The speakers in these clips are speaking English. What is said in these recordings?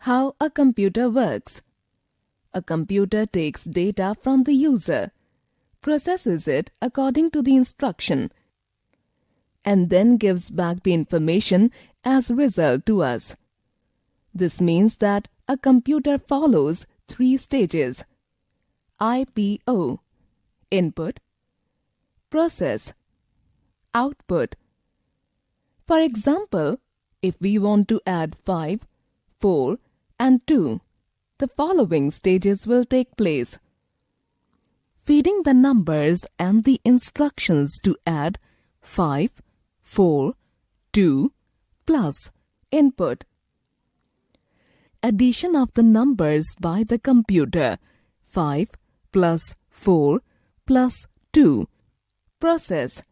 How a computer works. A computer takes data from the user, processes it according to the instruction, and then gives back the information as result to us. This means that a computer follows 3 stages: IPO, input, process, output. For example, if we want to add 5, 4, and 2, the following stages will take place. Feeding the numbers and the instructions to add 5, 4, 2 plus input. Addition of the numbers by the computer: 5 plus 4 plus 2. Process.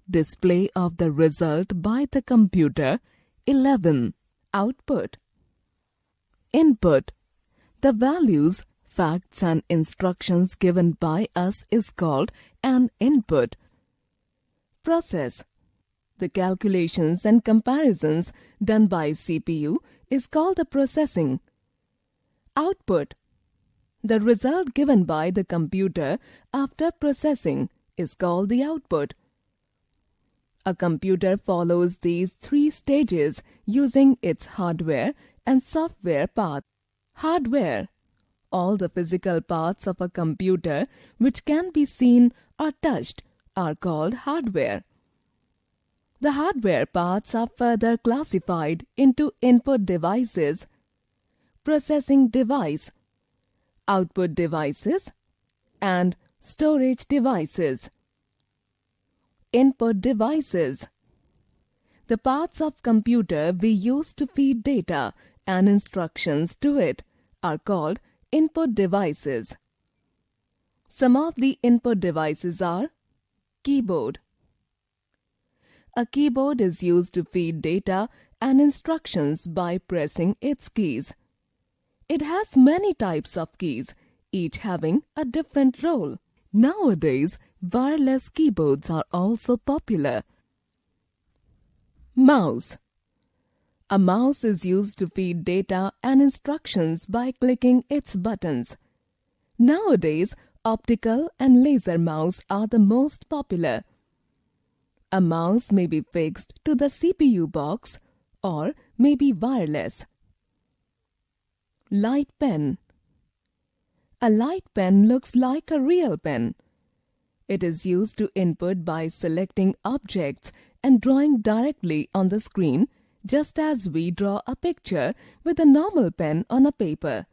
Display of the result by the computer: 11. Output. Input. The values, facts and instructions given by us is called an input. Process. The calculations and comparisons done by CPU is called the processing. Output. The result given by the computer after processing is called the output. A computer follows these 3 stages using its hardware and software path. Hardware. All the physical parts of a computer which can be seen or touched are called hardware. The hardware parts are further classified into input devices, processing device, output devices, and storage devices. Input devices. The parts of computer we use to feed data and instructions to it are called input devices. Some of the input devices are: keyboard. A keyboard is used to feed data and instructions by pressing its keys. It has many types of keys, each having a different role. Nowadays, wireless keyboards are also popular. Mouse. A mouse is used to feed data and instructions by clicking its buttons. Nowadays, optical and laser mouse are the most popular. A mouse may be fixed to the CPU box or may be wireless. Light pen. A light pen looks like a real pen. It is used to input by selecting objects and drawing directly on the screen, just as we draw a picture with a normal pen on a paper.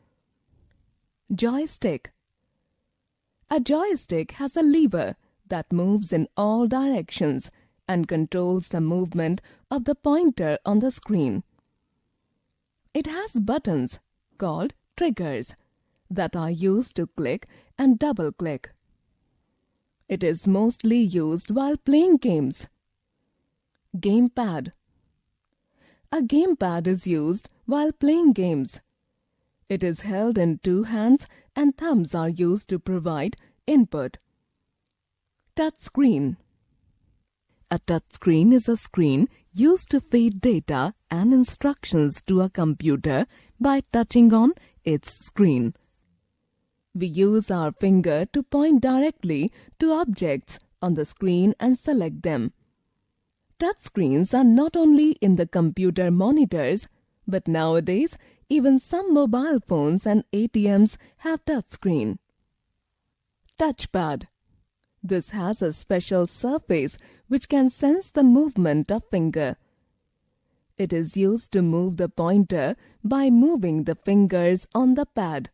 Joystick. A joystick has a lever that moves in all directions and controls the movement of the pointer on the screen. It has buttons called triggers that are used to click and double-click. It is mostly used while playing games. Gamepad. A gamepad is used while playing games. It is held in 2 hands and thumbs are used to provide input. Touchscreen. A touchscreen is a screen used to feed data and instructions to a computer by touching on its screen. We use our finger to point directly to objects on the screen and select them. Touchscreens are not only in the computer monitors, but nowadays even some mobile phones and ATMs have touchscreen. Touchpad. This has a special surface which can sense the movement of finger. It is used to move the pointer by moving the fingers on the pad.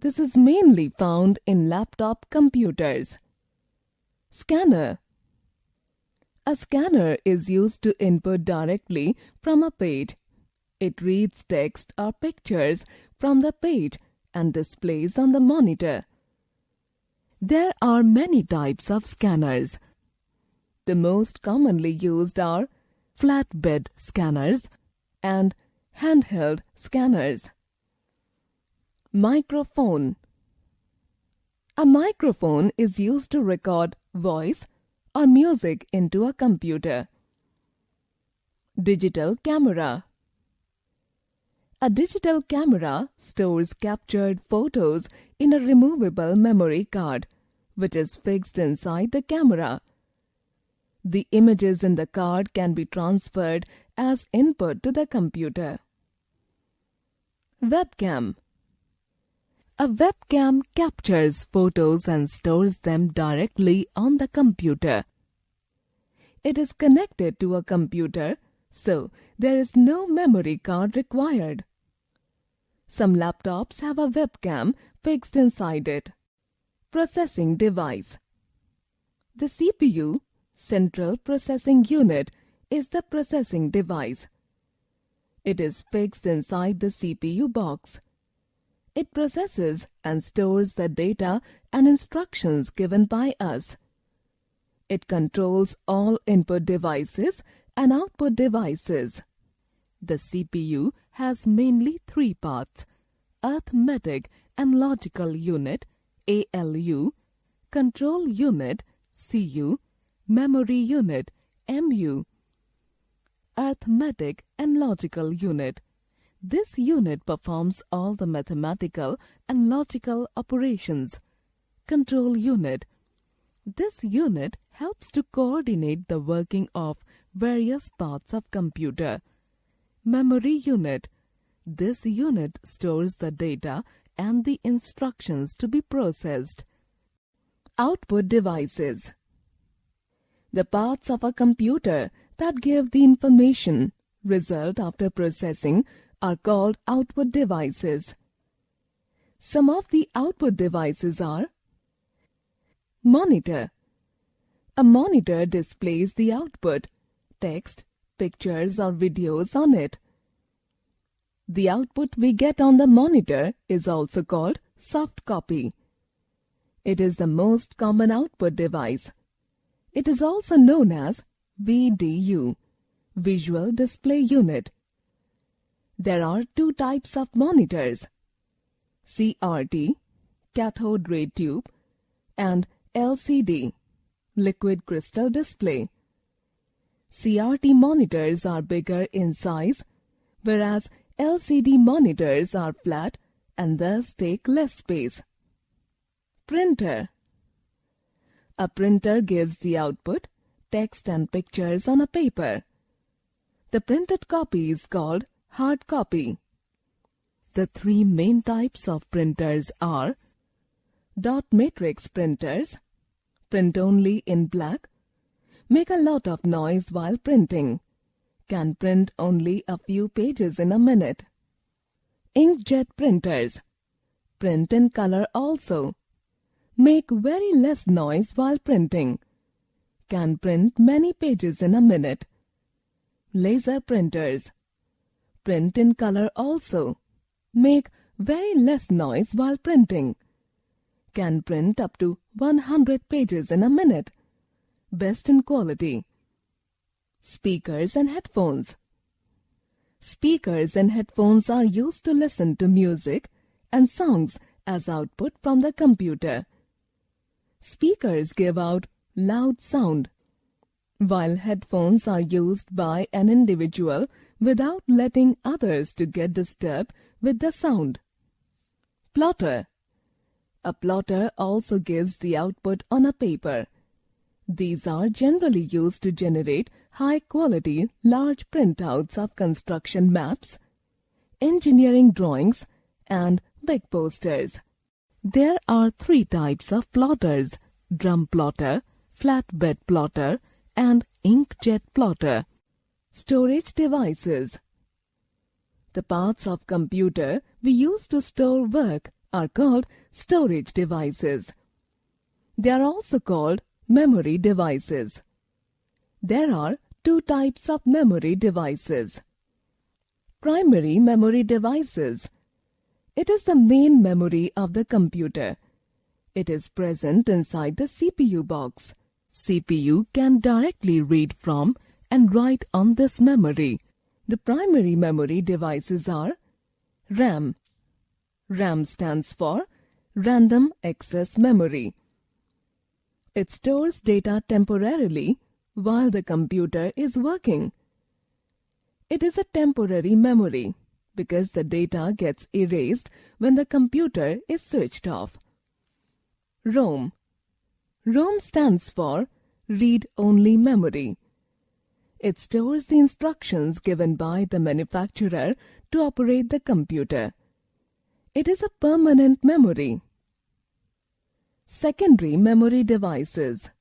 This is mainly found in laptop computers. Scanner. A scanner is used to input directly from a page. It reads text or pictures from the page and displays on the monitor. There are many types of scanners. The most commonly used are flatbed scanners and handheld scanners. Microphone. A microphone is used to record voice or music into a computer. Digital camera. A digital camera stores captured photos in a removable memory card, which is fixed inside the camera. The images in the card can be transferred as input to the computer. Webcam. A webcam captures photos and stores them directly on the computer. It is connected to a computer, so there is no memory card required. Some laptops have a webcam fixed inside it. Processing device. The CPU, Central Processing Unit, is the processing device. It is fixed inside the CPU box. It processes and stores the data and instructions given by us. It controls all input devices and output devices. The CPU has mainly three parts: Arithmetic and Logical Unit (ALU), Control Unit (CU), Memory Unit (MU). Arithmetic and Logical Unit. This unit performs all the mathematical and logical operations. Control Unit. This unit helps to coordinate the working of various parts of computer. Memory Unit. This unit stores the data and the instructions to be processed. Output devices. The parts of a computer that give the information result after processing are called output devices. Some of the output devices are: monitor. A monitor displays the output, text, pictures or videos on it. The output we get on the monitor is also called soft copy. It is the most common output device. It is also known as VDU, Visual Display Unit. There are two types of monitors: CRT, cathode ray tube, and LCD, liquid crystal display. CRT monitors are bigger in size, whereas LCD monitors are flat and thus take less space. Printer. A printer gives the output, text and pictures on a paper. The printed copy is called hard copy. The three main types of printers are: dot matrix printers, print only in black, make a lot of noise while printing, can print only a few pages in a minute. Inkjet printers, print in color also, make very less noise while printing, can print many pages in a minute. Laser printers, print in color also, make very less noise while printing, can print up to 100 pages in a minute, best in quality. Speakers and headphones. Speakers and headphones are used to listen to music and songs as output from the computer. Speakers give out loud sound, while headphones are used by an individual without letting others to get disturbed with the sound. Plotter. A plotter also gives the output on a paper. These are generally used to generate high-quality, large printouts of construction maps, engineering drawings, and big posters. There are three types of plotters: drum plotter, flatbed plotter, and inkjet plotter. Storage devices. The parts of computer we use to store work are called storage devices. They are also called memory devices. There are two types of memory devices. Primary memory devices. It is the main memory of the computer. It is present inside the CPU box. CPU can directly read from and write on this memory. The primary memory devices are RAM. RAM stands for Random Access Memory. It stores data temporarily while the computer is working. It is a temporary memory because the data gets erased when the computer is switched off. ROM. ROM stands for Read-Only Memory. It stores the instructions given by the manufacturer to operate the computer. It is a permanent memory. Secondary memory devices.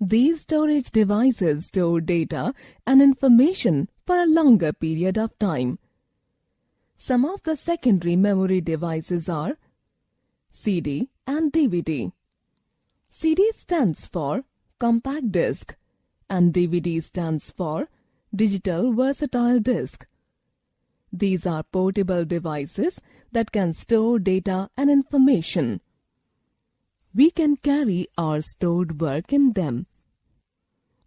These storage devices store data and information for a longer period of time. Some of the secondary memory devices are CD and DVD. CD stands for compact disc and DVD stands for digital versatile disc. These are portable devices that can store data and information. We can carry our stored work in them.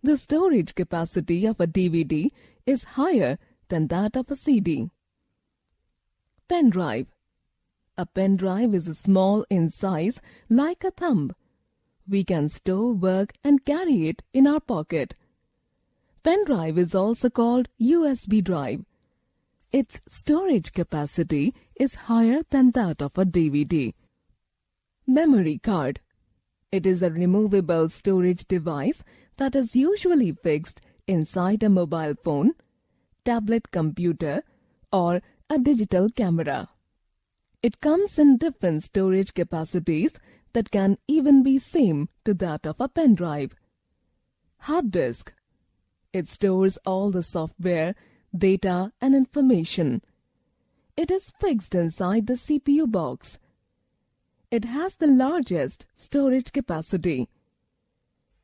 The storage capacity of a DVD is higher than that of a CD. Pen drive. A pen drive is small in size like a thumb. We can store work and carry it in our pocket. Pen drive is also called USB drive. Its storage capacity is higher than that of a DVD. Memory card. It is a removable storage device that is usually fixed inside a mobile phone, tablet computer, or a digital camera. It comes in different storage capacities that can even be same to that of a pen drive. Hard disk. It stores all the software, data, and information. It is fixed inside the CPU box. It has the largest storage capacity.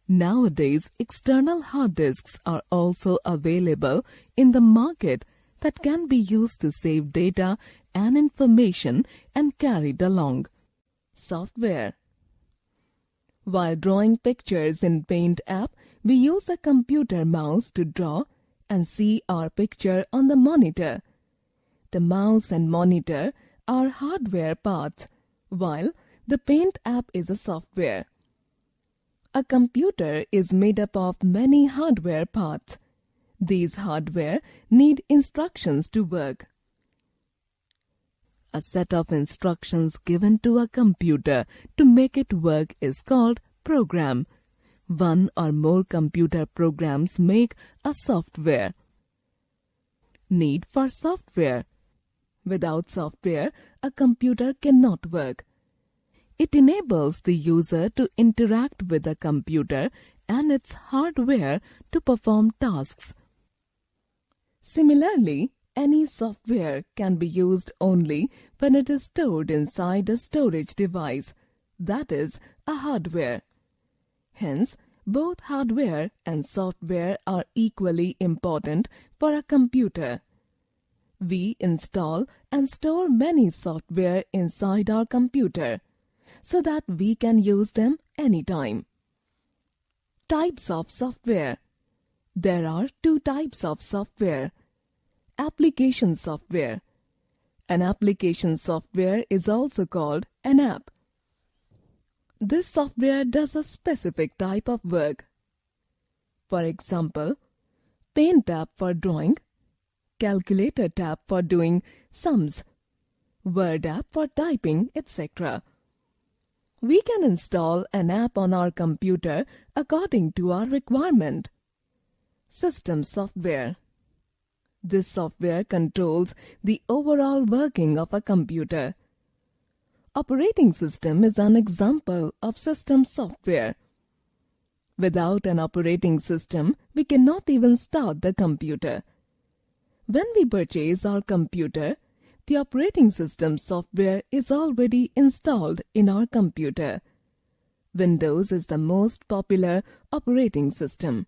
Nowadays, external hard disks are also available in the market that can be used to save data and information and carried along. Software. While drawing pictures in Paint app, we use a computer mouse to draw and see our picture on the monitor. The mouse and monitor are hardware parts, while the Paint app is a software. A computer is made up of many hardware parts. These hardware need instructions to work. A set of instructions given to a computer to make it work is called program. One or more computer programs make a software. Need for software. Without software, a computer cannot work. It enables the user to interact with the computer and its hardware to perform tasks. Similarly, any software can be used only when it is stored inside a storage device, that is, a hardware. Hence, both hardware and software are equally important for a computer. We install and store many software inside our computer so that we can use them anytime. Types of software. There are two types of software. Application software. An application software is also called an app. This software does a specific type of work. For example, Paint app for drawing, Calculator tab for doing sums, Word app for typing, etc. We can install an app on our computer according to our requirement. System software. This software controls the overall working of a computer. Operating system is an example of system software. Without an operating system, we cannot even start the computer. When we purchase our computer, the operating system software is already installed in our computer. Windows is the most popular operating system.